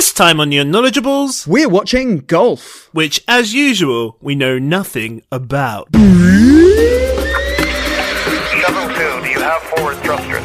This time on the Unknowledgeables, we're watching golf, which, as usual, we know nothing about. Level 2, do you have forward thrusters?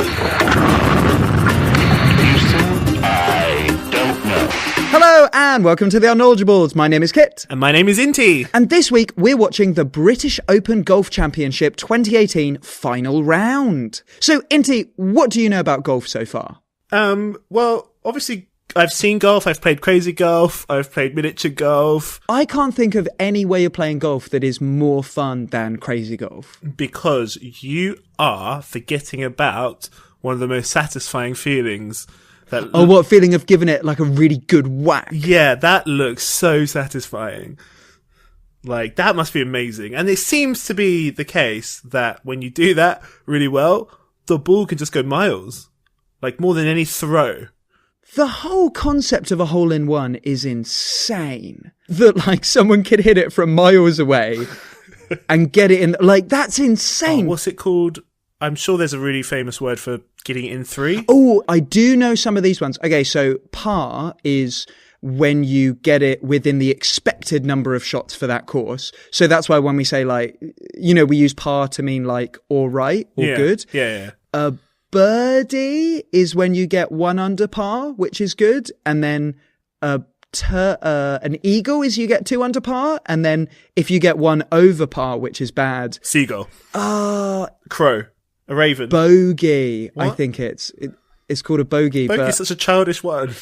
Houston, I don't know. Hello and welcome to the Unknowledgeables. My name is Kit. And my name is Inti. And this week we're watching the British Open Golf Championship 2018 final round. So Inti, what do you know about golf so far? Well, obviously I've seen golf, I've played crazy golf, I've played miniature golf. I can't think of any way of playing golf that is more fun than crazy golf. Because you are forgetting about one of the most satisfying feelings. What feeling of giving it like a really good whack? Yeah, that looks so satisfying. Like, that must be amazing. And it seems to be the case that when you do that really well, the ball can just go miles. Like, more than any throw. The whole concept of a hole-in-one is insane. That, like, someone could hit it from miles away and get it in. Like, that's insane. Oh, what's it called? I'm sure there's a really famous word for getting it in three. Oh, I do know some of these ones. Okay, so par is when you get it within the expected number of shots for that course. So that's why when we say, like, you know, we use par to mean, like, all right or good. Yeah. A birdie is when you get one under par, which is good. And then an eagle is you get two under par. And then if you get one over par, which is bad. Seagull. Crow. A raven. Bogey. What? I think it's called a bogey. Bogey but is such a childish word.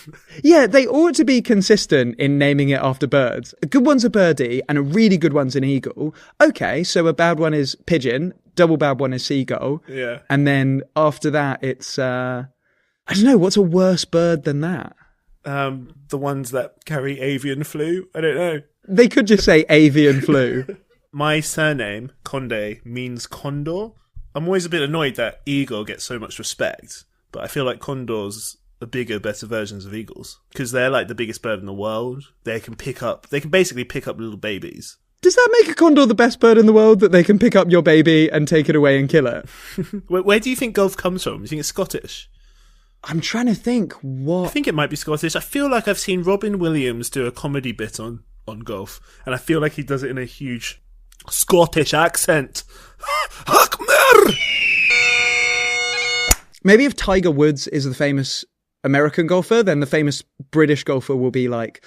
yeah, they ought to be consistent in naming it after birds. A good one's a birdie and a really good one's an eagle. Okay, so a bad one is pigeon, double bad one is seagull. Yeah. And then after that, it's, I don't know, what's a worse bird than that? The ones that carry avian flu. I don't know. They could just say avian flu. My surname, Conde, means condor. I'm always a bit annoyed that eagle gets so much respect, but I feel like condors are bigger, better versions of eagles because they're like the biggest bird in the world. They can basically pick up little babies. Does that make a condor the best bird in the world, that they can pick up your baby and take it away and kill it? Where do you think golf comes from? Do you think it's Scottish? I'm trying to think what... I think it might be Scottish. I feel like I've seen Robin Williams do a comedy bit on golf, and I feel like he does it in a huge Scottish accent. Maybe if Tiger Woods is the famous American golfer, then the famous British golfer will be like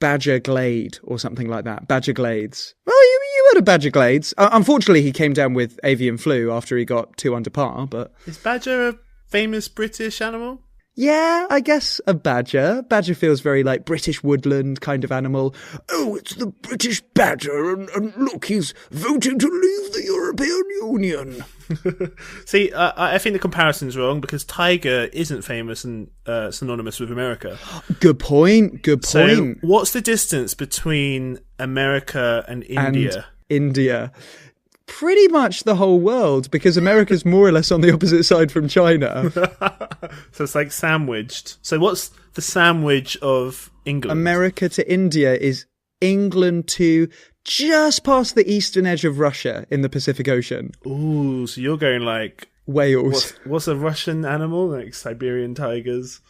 Badger Glade or something like that. Badger Glades. Well, you heard of Badger Glades. Unfortunately, he came down with avian flu after he got 2 under par, but... Is Badger a famous British animal? Yeah, I guess a badger. Badger feels very like British woodland kind of animal. Oh, it's the British badger, and look, he's voting to leave the European Union. See, I think the comparison's wrong because tiger isn't famous and synonymous with America. Good point. So, what's the distance between America and India? India. Pretty much the whole world, because America's more or less on the opposite side from China. So it's like sandwiched. So what's the sandwich of England? America to India is England to just past the eastern edge of Russia in the Pacific Ocean. Ooh, so you're going like... Wales. What's a Russian animal? Like Siberian tigers?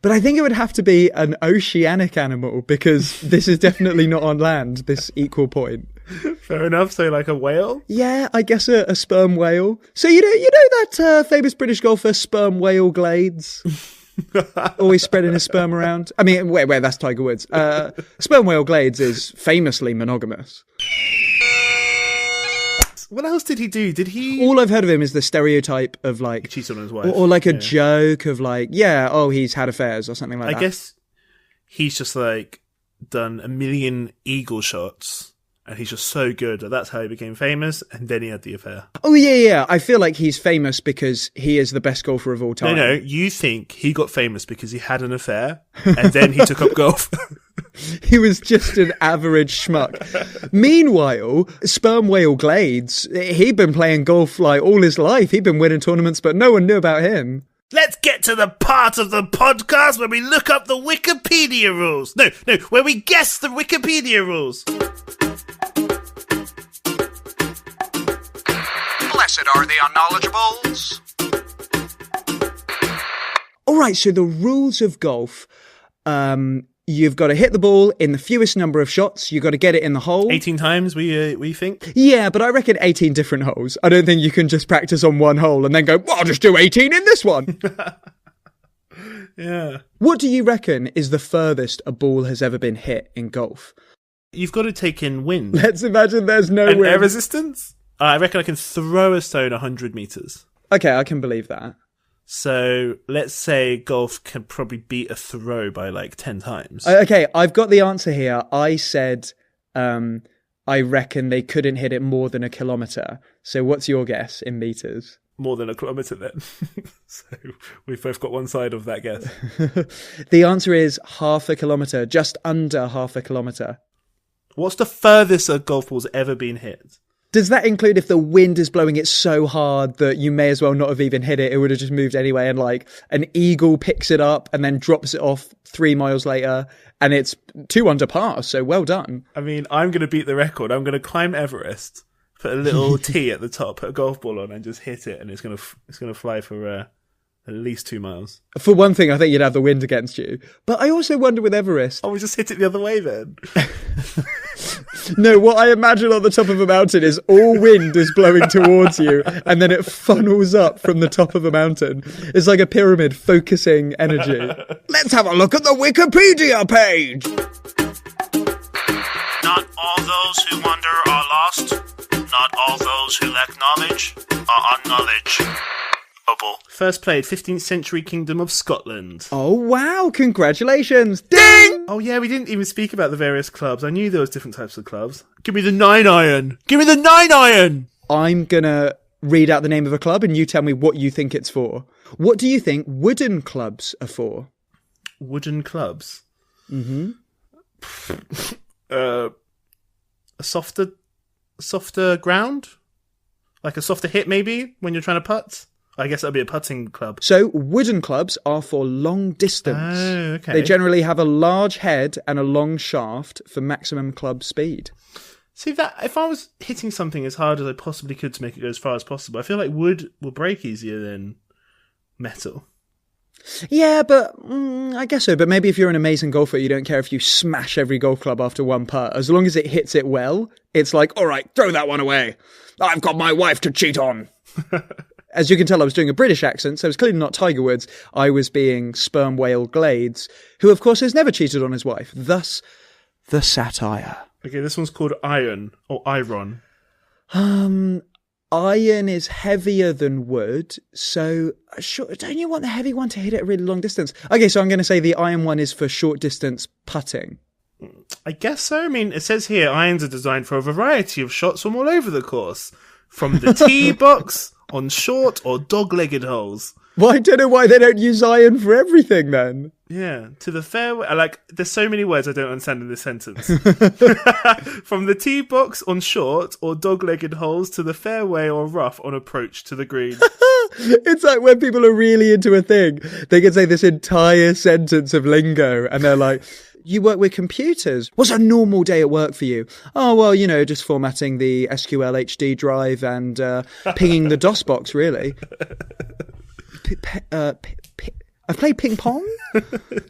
But I think it would have to be an oceanic animal, because this is definitely not on land, this equal point. Fair enough. So like a whale? Yeah, I guess a sperm whale. So you know that famous British golfer, Sperm Whale Glades? Always spreading his sperm around. I mean, wait, that's Tiger Woods. Sperm Whale Glades is famously monogamous. What else did he do? All I've heard of him is the stereotype of like... He cheats on his wife. Or like a joke of like, he's had affairs or something like that. I guess he's just like done a million eagle shots and he's just so good that that's how he became famous, and then he had the affair. Oh, yeah. I feel like he's famous because he is the best golfer of all time. No, you think he got famous because he had an affair and then he took up golf. He was just an average schmuck. Meanwhile, Sperm Whale Glades, he'd been playing golf like all his life. He'd been winning tournaments, but no one knew about him. Let's get to the part of the podcast where we look up the Wikipedia rules. No, where we guess the Wikipedia rules. Blessed are the Unknowledgeables. All right, so the rules of golf You've got to hit the ball in the fewest number of shots. You've got to get it in the hole. 18 times, we think? Yeah, but I reckon 18 different holes. I don't think you can just practice on one hole and then go, well, I'll just do 18 in this one. Yeah. What do you reckon is the furthest a ball has ever been hit in golf? You've got to take in wind. Let's imagine there's no And wind. air resistance? I reckon I can throw a stone 100 metres. Okay, I can believe that. So let's say golf can probably beat a throw by like 10 times. Okay, I've got the answer here. I said I reckon they couldn't hit it more than 1 kilometre. So what's your guess in metres? More than 1 kilometre then. So we've both got one side of that guess. The answer is 0.5 kilometre, just under 0.5 kilometre. What's the furthest a golf ball's ever been hit? Does that include if the wind is blowing it so hard that you may as well not have even hit it? It would have just moved anyway, and like an eagle picks it up and then drops it off 3 miles later, and it's 2 under par, so well done. I mean, I'm going to beat the record. I'm going to climb Everest, put a little tee at the top, put a golf ball on, and just hit it, and it's going to fly for at least 2 miles. For one thing, I think you'd have the wind against you. But I also wonder with Everest... Oh, we just hit it the other way then. No, what I imagine on the top of a mountain is all wind is blowing towards you, and then it funnels up from the top of a mountain. It's like a pyramid focusing energy. Let's have a look at the Wikipedia page! Not all those who wander are lost. Not all those who lack knowledge are unknowledgeable. First played 15th century Kingdom of Scotland. Oh, wow, congratulations! Ding! Oh yeah, we didn't even speak about the various clubs. I knew there was different types of clubs. Give me the 9-iron! Give me the 9-iron! I'm gonna read out the name of a club and you tell me what you think it's for. What do you think wooden clubs are for? Wooden clubs? Mm-hmm. A softer ground? Like a softer hit maybe, when you're trying to putt? I guess that'd be a putting club. So, wooden clubs are for long distance. Oh, okay. They generally have a large head and a long shaft for maximum club speed. See, that if I was hitting something as hard as I possibly could to make it go as far as possible, I feel like wood will break easier than metal. Yeah, but I guess so. But maybe if you're an amazing golfer, you don't care if you smash every golf club after one putt. As long as it hits it well, it's like, all right, throw that one away. I've got my wife to cheat on. As you can tell, I was doing a British accent, so it was clearly not Tiger Woods. I was being Sperm Whale Glades, who, of course, has never cheated on his wife. Thus, the satire. Okay, this one's called iron, or iron. Iron is heavier than wood, so sure, don't you want the heavy one to hit it a really long distance? Okay, so I'm going to say the iron one is for short distance putting. I guess so. I mean, it says here, irons are designed for a variety of shots from all over the course. From the tee box, on short or dog-legged holes. Well, I don't know why they don't use iron for everything then. Yeah, to the fairway. There's so many words I don't understand in this sentence. From the tee box on short or dog-legged holes to the fairway or rough on approach to the green. It's like when people are really into a thing, they can say this entire sentence of lingo and they're like, you work with computers. What's a normal day at work for you? Oh, well, just formatting the SQL HD drive and pinging the DOS box, really. I've played ping pong.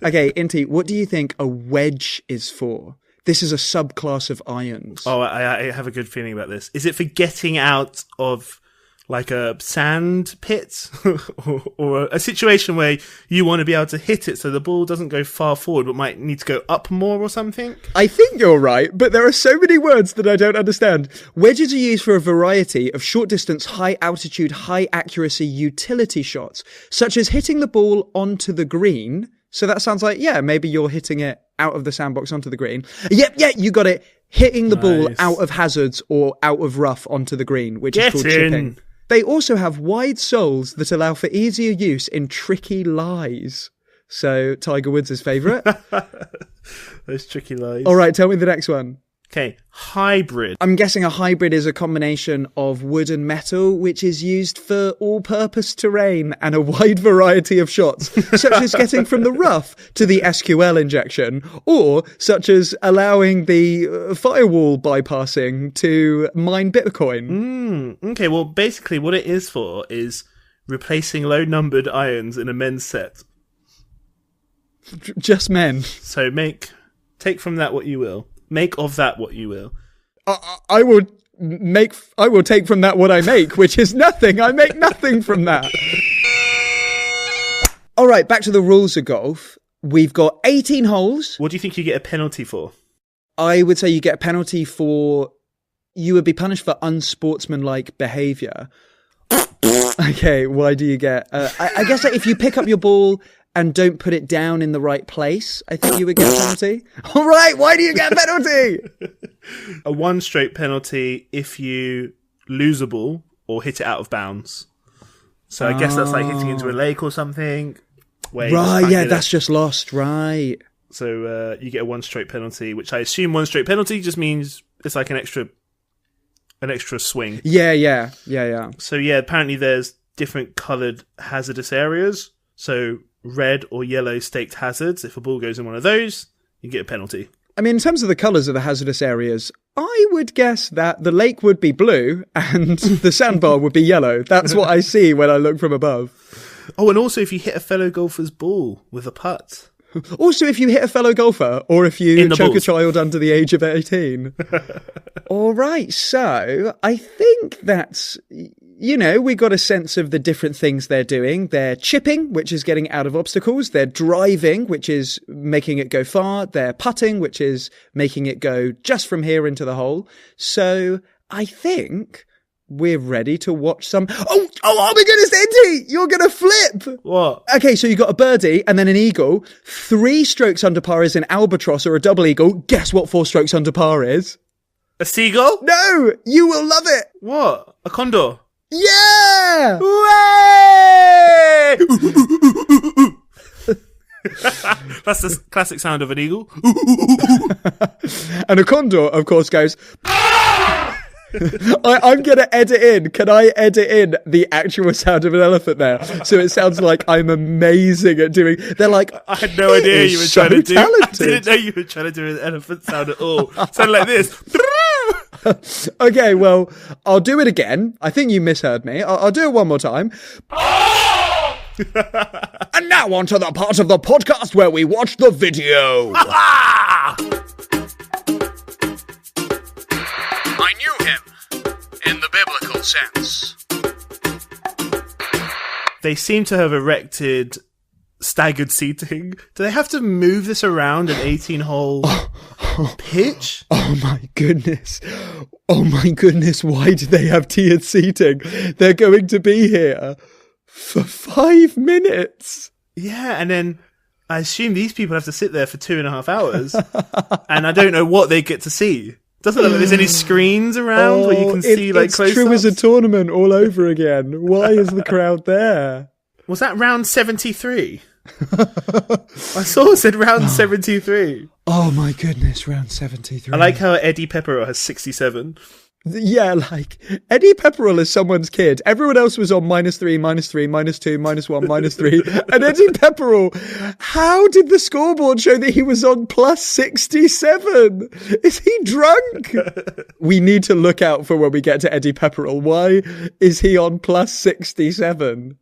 Okay, Inti, what do you think a wedge is for? This is a subclass of irons. Oh, I have a good feeling about this. Is it for getting out of like a sand pit or a situation where you want to be able to hit it so the ball doesn't go far forward but might need to go up more or something? I think you're right, but there are so many words that I don't understand. Wedges are used for a variety of short distance, high altitude, high accuracy utility shots, such as hitting the ball onto the green. So that sounds like, yeah, maybe you're hitting it out of the sandbox onto the green. Yep, you got it. Hitting the ball out of hazards or out of rough onto the green, which is called chipping. They also have wide soles that allow for easier use in tricky lies. So, Tiger Woods' favourite. Those tricky lies. All right, tell me the next one. Okay, hybrid. I'm guessing a hybrid is a combination of wood and metal, which is used for all-purpose terrain and a wide variety of shots, such as getting from the rough to the SQL injection, or such as allowing the firewall bypassing to mine Bitcoin. Okay, well, basically what it is for is replacing low-numbered irons in a men's set. Just men. So take from that what you will. Make of that what you will. I will take from that what I make, which is nothing. I make nothing from that. All right, back to the rules of golf. We've got 18 holes. What do you think you get a penalty for? I would say you get a penalty for... You would be punished for unsportsmanlike behaviour. Okay, why do you get... I guess if you pick up your ball and don't put it down in the right place, I think you would get a penalty. All right, why do you get a penalty? A 1 straight penalty if you lose a ball or hit it out of bounds. So I guess that's like hitting into a lake or something. Right, yeah, that's just lost, right. So you get a 1 straight penalty, which I assume 1 straight penalty just means it's like an extra swing. Yeah. So yeah, apparently there's different coloured hazardous areas. So red or yellow staked hazards. If a ball goes in one of those, you get a penalty. I mean, in terms of the colours of the hazardous areas, I would guess that the lake would be blue and the sandbar would be yellow. That's what I see when I look from above. Oh, and also if you hit a fellow golfer's ball with a putt. Also, if you hit a fellow golfer or if you choke balls. a child under the age of 18. All right, so I think that's, we got a sense of the different things they're doing. They're chipping, which is getting out of obstacles. They're driving, which is making it go far. They're putting, which is making it go just from here into the hole. So I think... we're ready to watch some... Oh my goodness, Inti! You're going to flip! What? Okay, so you got a birdie and then an eagle. 3 strokes under par is an albatross or a double eagle. Guess what 4 strokes under par is? A seagull? No! You will love it! What? A condor? Yeah! Way! That's the classic sound of an eagle. And a condor, of course, goes... I'm going to edit in. Can I edit in the actual sound of an elephant there? So it sounds like I'm amazing at doing... They're like... I had no idea you were so trying to do... talented. I didn't know you were trying to do an elephant sound at all. Sound like this. Okay, well, I'll do it again. I think you misheard me. I'll do it one more time. And now on to the part of the podcast where we watch the video. I knew him, in the biblical sense. They seem to have erected staggered seating. Do they have to move this around an 18-hole pitch? Oh my goodness. Why do they have tiered seating? They're going to be here for 5 minutes. Yeah, and then I assume these people have to sit there for 2.5 hours. And I don't know what they get to see. Doesn't look like there's any screens around where you can see like it's close-ups. true as a tournament all over again. Why is the crowd there? Was that round 73? I saw it said round 73. Oh my goodness, round 73. I like how Eddie Pepperell has 67. Yeah, like, Eddie Pepperell is someone's kid. Everyone else was on -3, -3, -2, -1, -3. And Eddie Pepperell, how did the scoreboard show that he was on +67? Is he drunk? We need to look out for when we get to Eddie Pepperell. Why is he on +67?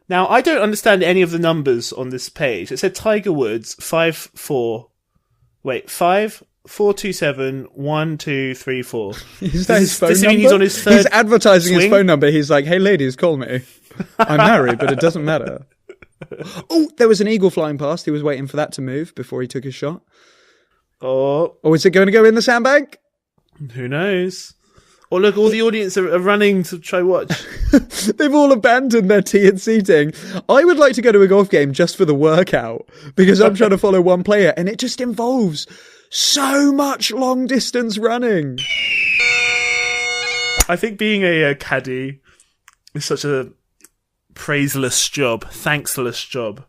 Now, I don't understand any of the numbers on this page. It said Tiger Woods 5-4-2-7 1 2 3 4. Is that his phone does it number? mean he's on his third He's advertising his swing? phone number. He's like, hey ladies, call me. I'm married, but it doesn't matter. Oh, there was an eagle flying past. He was waiting for that to move before he took his shot. Oh, Or is it going to go in the sandbag? who knows? Oh, look, all the audience are running to try watch. They've all abandoned their tiered seating. I would like to go to a golf game just for the workout because I'm trying to follow one player and it just involves so much long distance running. I think being a caddy is such a praiseless job, thanksless job.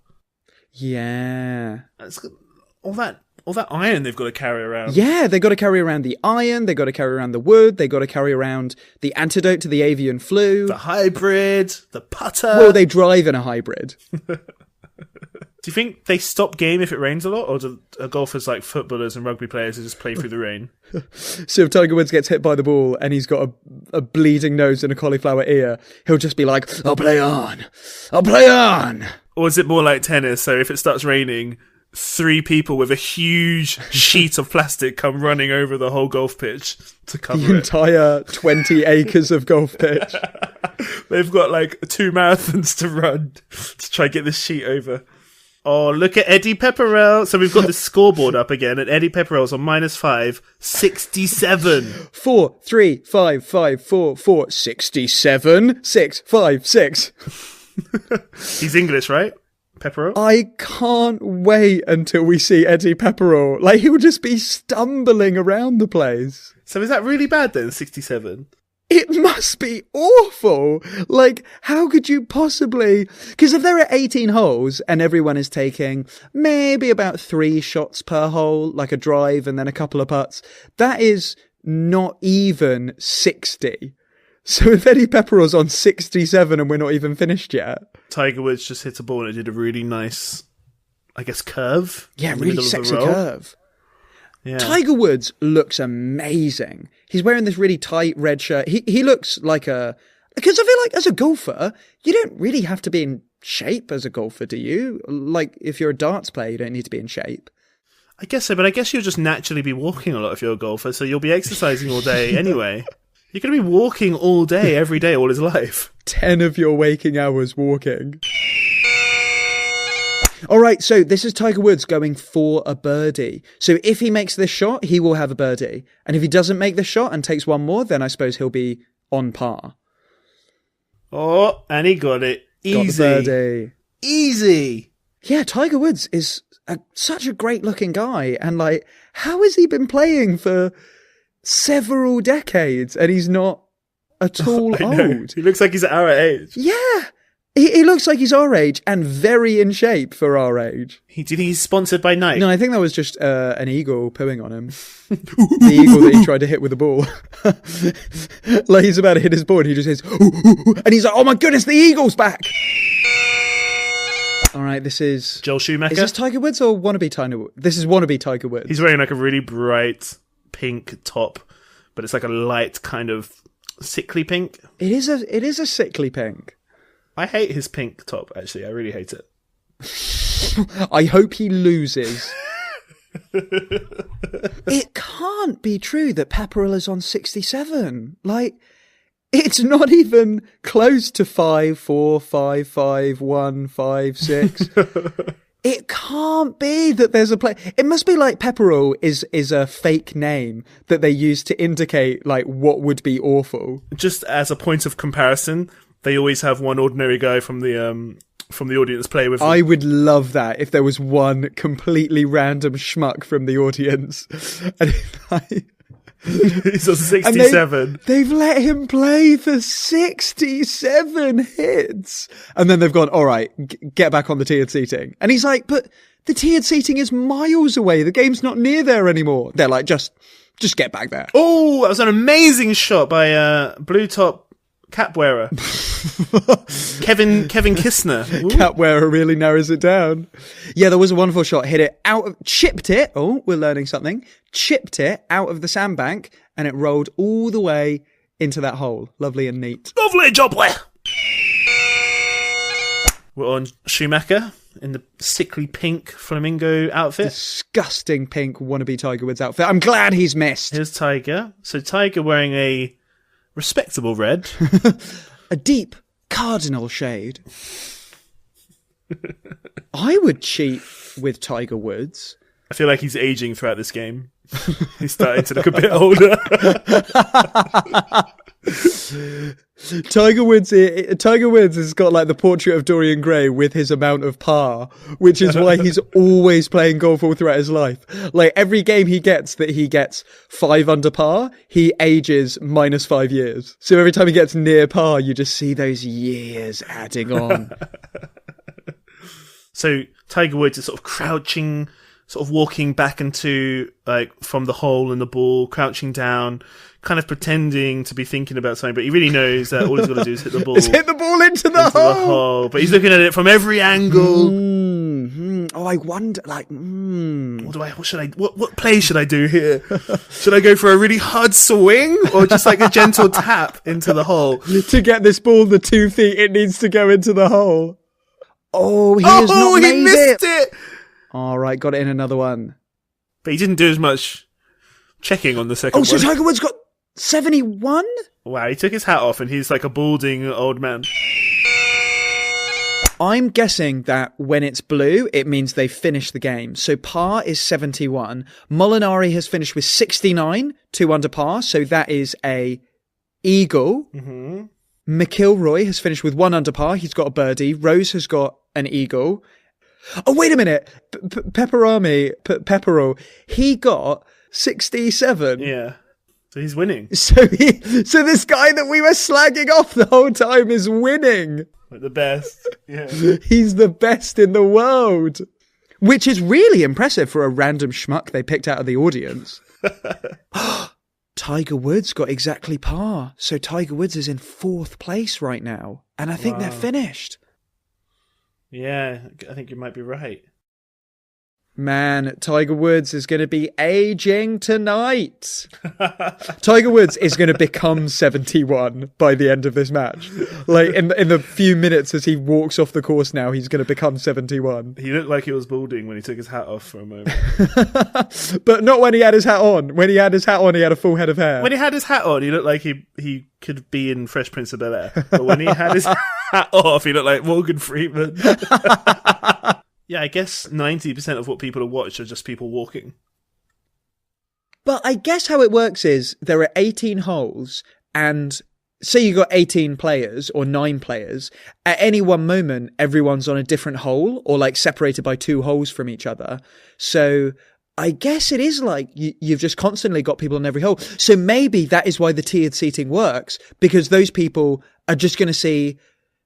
Yeah. It's got all that iron they've got to carry around. Yeah, they got to carry around the iron, they got to carry around the wood, they got to carry around the antidote to the avian flu. The hybrid, the putter. Well, they drive in a hybrid. Do you think they stop game if it rains a lot, or do golfers like footballers and rugby players who just play through the rain? So if Tiger Woods gets hit by the ball and he's got a bleeding nose and a cauliflower ear, he'll just be like, I'll play on. Or is it more like tennis? So if it starts raining, 3 people with a huge sheet of plastic come running over the whole golf pitch to cover The it. entire 20 acres of golf pitch. They've got like 2 marathons to run to try and get this sheet over. Oh, look at Eddie Pepperell. So we've got the scoreboard up again, and Eddie Pepperell's on -5, 67. 4, 3, 5, 5, 4, 4, 67, 6, 5, 6. He's English, right? Pepperell? I can't wait until we see Eddie Pepperell. Like, he will just be stumbling around the place. So is that really bad then, 67? It must be awful. Like, how could you possibly... Because if there are 18 holes and everyone is taking maybe about 3 shots per hole, like a drive and then a couple of putts, that is not even 60. So if Eddie Pepperell's on 67 and we're not even finished yet... Tiger Woods just hit a ball and it did a really nice, I guess, curve. Yeah, in the really middle of the sexy roll. curve. Yeah. Tiger Woods looks amazing. He's wearing this really tight red shirt. He looks like a... Because I feel like as a golfer, you don't really have to be in shape as a golfer, do you? Like, if you're a darts player, you don't need to be in shape. I guess so, but I guess you'll just naturally be walking a lot if you're a golfer, so you'll be exercising all day anyway. You're going to be walking all day, every day, all his life. 10 of your waking hours walking. All right, so this is Tiger Woods going for a birdie. So if he makes this shot, he will have a birdie. And if he doesn't make this shot and takes one more, then I suppose he'll be on par. Oh, and he got it. Easy. Got the birdie. Easy. Yeah, Tiger Woods is such a great looking guy. And like, how has he been playing for several decades and he's not at all old? He looks like he's our age. Yeah. He looks like he's our age and very in shape for our age. Do you think he's sponsored by Nike? No, I think that was just an eagle pooing on him. The eagle that he tried to hit with the ball. Like he's about to hit his ball and he just says, ooh, ooh, ooh, and he's like, oh my goodness, the eagle's back. All right, this is... Joel Schumacher? Is this Tiger Woods or wannabe Tiger Woods? This is wannabe Tiger Woods. He's wearing like a really bright pink top, but it's like a light kind of sickly pink. It is a sickly pink. I hate his pink top, actually. I really hate it. I hope he loses. It can't be true that Pepperell is on 67. Like, it's not even close to 5, 4, 5, 5, 1, 5, 6. It can't be that there's a play. It must be like Pepperell is a fake name that they use to indicate like what would be awful. Just as a point of comparison, they always have one ordinary guy from the audience play with them. I would love that if there was one completely random schmuck from the audience. And he's on 67. They've let him play for 67 hits. And then they've gone, all right, get back on the tiered seating. And he's like, but the tiered seating is miles away. The game's not near there anymore. They're like, just get back there. Oh, that was an amazing shot by blue top cap wearer. Kevin Kistner. Ooh. Cap wearer really narrows it down. Yeah, there was a wonderful shot. Hit it chipped it. Oh, we're learning something. Chipped it out of the sandbank and it rolled all the way into that hole. Lovely and neat. Lovely jubbly. We're on Schumacher in the sickly pink flamingo outfit. Disgusting pink wannabe Tiger Woods outfit. I'm glad he's missed. Here's Tiger. So Tiger wearing a respectable red. A deep cardinal shade. I would cheat with Tiger Woods. I feel like he's aging throughout this game. He's starting to look a bit older. Tiger Woods has got like the portrait of Dorian Gray with his amount of par, which is why he's always playing golf all throughout his life. Like every game he gets 5 under par, he ages -5 years. So every time he gets near par, you just see those years adding on. So Tiger Woods is sort of crouching, sort of walking back into, like, from the hole in the ball, crouching down, kind of pretending to be thinking about something, but he really knows that all he's got to do is hit the ball. It's hit the ball into the hole. But he's looking at it from every angle. Mm-hmm. Oh, I wonder, like, what play should I do here? Should I go for a really hard swing or just like a gentle tap into the hole? To get this ball the 2 feet it needs to go into the hole. Oh, he has not made missed it. All right, got it in another one. But he didn't do as much checking on the second Oh, one. so Tiger Woods got 71? Wow, he took his hat off and he's like a balding old man. I'm guessing that when it's blue, it means they've finished the game. So par is 71. Molinari has finished with 69, 2 under par. So that is a eagle. Mm-hmm. McIlroy has finished with 1 under par. He's got a birdie. Rose has got an eagle. Oh, wait a minute. Pepperell, he got 67. Yeah. So he's winning. So this guy that we were slagging off the whole time is winning. Like the best. Yeah. He's the best in the world. Which is really impressive for a random schmuck they picked out of the audience. Tiger Woods got exactly par. So Tiger Woods is in 4th place right now. And I think they're finished. Yeah, I think you might be right. Man, Tiger Woods is going to be aging tonight. Tiger Woods is going to become 71 by the end of this match. Like, in the few minutes as he walks off the course now, he's going to become 71. He looked like he was balding when he took his hat off for a moment. But not when he had his hat on. When he had his hat on, he had a full head of hair. When he had his hat on, he looked like he could be in Fresh Prince of Bel-Air. But when he had his hat off, he looked like Morgan Freeman. Yeah, I guess 90% of what people have watched are just people walking. But I guess how it works is there are 18 holes, and say you got 18 players or 9 players. At any one moment, everyone's on a different hole or like separated by 2 holes from each other. So I guess it is like you've just constantly got people on every hole. So maybe that is why the tiered seating works, because those people are just going to see,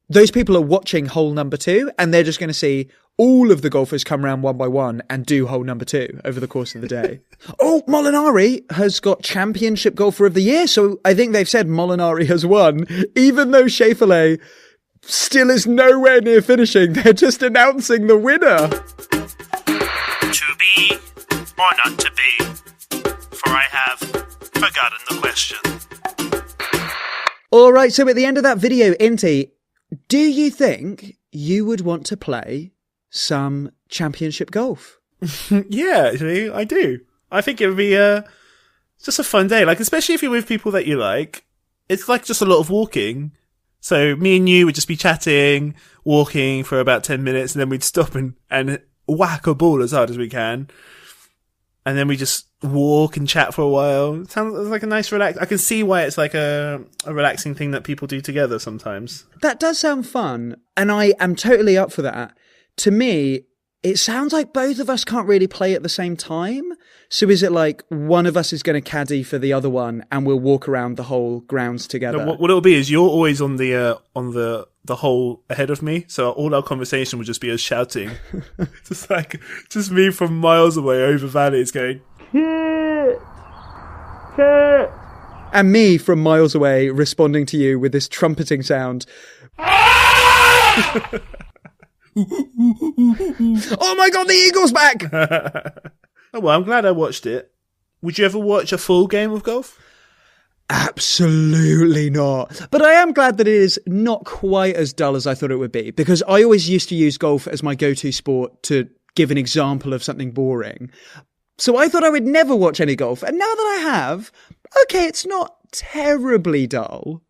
those people are watching hole number 2 and they're just going to see all of the golfers come around one by one and do hole number 2 over the course of the day. Oh, Molinari has got Championship Golfer of the Year. So I think they've said Molinari has won, even though Schauffele still is nowhere near finishing. They're just announcing the winner. To be or not to be? For I have forgotten the question. All right. So at the end of that video, Inti, do you think you would want to play some championship golf? Yeah, actually, I do. I think it would be just a fun day. Like, especially if you're with people that you like. It's like just a lot of walking. So me and you would just be chatting, walking for about 10 minutes, and then we'd stop and whack a ball as hard as we can. And then we just walk and chat for a while. It sounds like a nice relax. I can see why it's like a relaxing thing that people do together sometimes. That does sound fun, and I am totally up for that. To me, it sounds like both of us can't really play at the same time. So is it like one of us is going to caddy for the other one and we'll walk around the whole grounds together? No, what it'll be is you're always on the hole ahead of me, so all our conversation would just be us shouting. just me from miles away over valleys going, "Hit! Hit!" And me from miles away responding to you with this trumpeting sound. Oh my god, the eagle's back! Oh, well, I'm glad I watched it. Would you ever watch a full game of golf? Absolutely not. But I am glad that it is not quite as dull as I thought it would be, because I always used to use golf as my go-to sport to give an example of something boring. So I thought I would never watch any golf. And now that I have, okay, it's not terribly dull.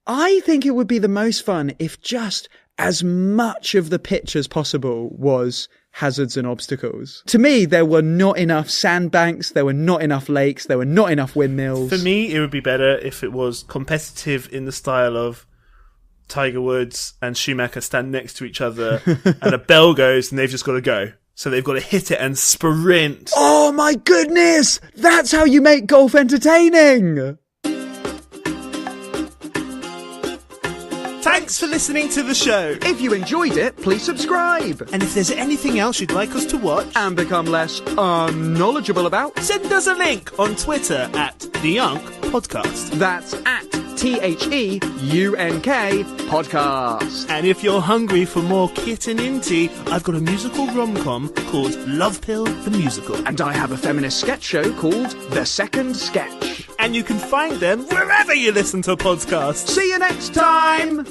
I think it would be the most fun if just as much of the pitch as possible was hazards and obstacles. To me, there were not enough sandbanks, there were not enough lakes, there were not enough windmills. For me, it would be better if it was competitive in the style of Tiger Woods and Schumacher stand next to each other and a bell goes and they've just got to go. So they've got to hit it and sprint. Oh my goodness! That's how you make golf entertaining! Thanks for listening to the show. If you enjoyed it, please subscribe. And if there's anything else you'd like us to watch And become less unknowledgeable about, send us a link on Twitter at The Unk Podcast. that's at THEUNK Podcast. And if you're hungry for more Kit and Inti, I've got a musical rom-com called Love Pill the Musical. And I have a feminist sketch show called The Second Sketch. And you can find them wherever you listen to podcasts. See you next time!